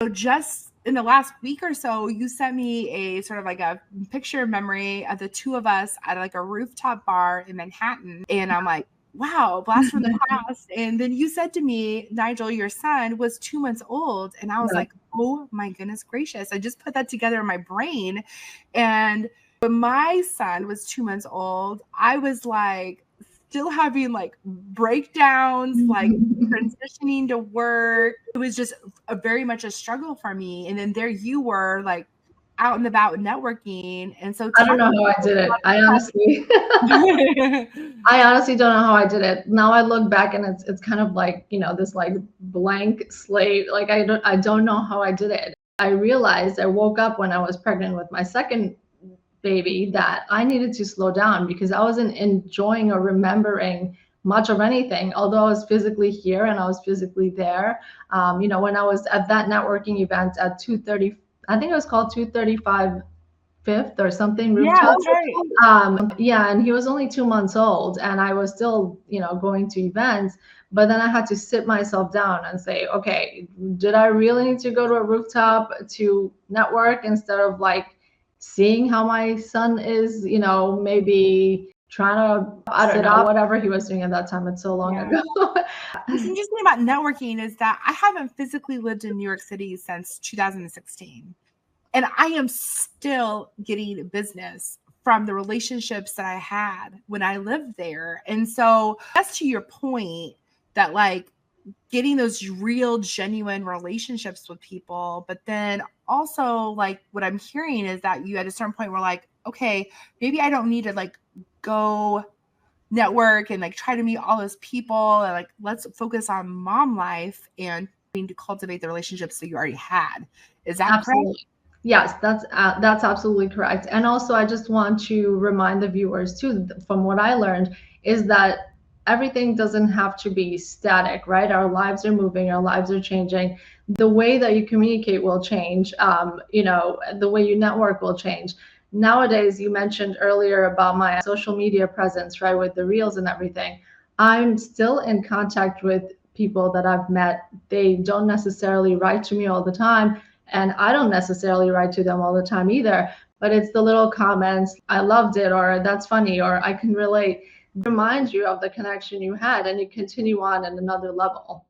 So just in the last week or so, you sent me a sort of like a picture memory of the two of us at like a rooftop bar in Manhattan. And I'm like, wow, blast from the past. And then you said to me, Nigel, your son was 2 months old. And I was like, oh my goodness gracious. I just put that together in my brain. And when my son was 2 months old, I was like still having like breakdowns, like transitioning to work. It was just very much a struggle for me. And then there you were, like out and about networking. And so I don't know how I did it. I honestly don't know how I did it. Now I look back and it's kind of like, this like blank slate. Like I don't know how I did it. I realized I woke up when I was pregnant with my second baby that I needed to slow down because I wasn't enjoying or remembering much of anything, although I was physically here and I was physically there. When I was at that networking event at 2:30, I think it was called 235 Fifth or something rooftop. Yeah, that's right. And he was only 2 months old and I was still, going to events. But then I had to sit myself down and say, okay, did I really need to go to a rooftop to network instead of like seeing how my son is, maybe trying to, I don't know, whatever he was doing at that time. It's so long ago. What's interesting about networking is that I haven't physically lived in New York City since 2016. And I am still getting business from the relationships that I had when I lived there. And so that's to your point that like getting those real, genuine relationships with people. But then also like what I'm hearing is that you at a certain point were like, okay, maybe I don't need to like go network and like try to meet all those people. And like, let's focus on mom life and to cultivate the relationships that you already had. Is that Absolutely. correct? Yes, that's absolutely correct. And also, I just want to remind the viewers too, from what I learned, is that everything doesn't have to be static, right? Our lives are moving, our lives are changing. The way that you communicate will change. The way you network will change. Nowadays, you mentioned earlier about my social media presence, right, with the reels and everything. I'm still in contact with people that I've met. They don't necessarily write to me all the time. And I don't necessarily write to them all the time either, but it's the little comments, I loved it, or that's funny, or I can relate, remind you of the connection you had and you continue on at another level.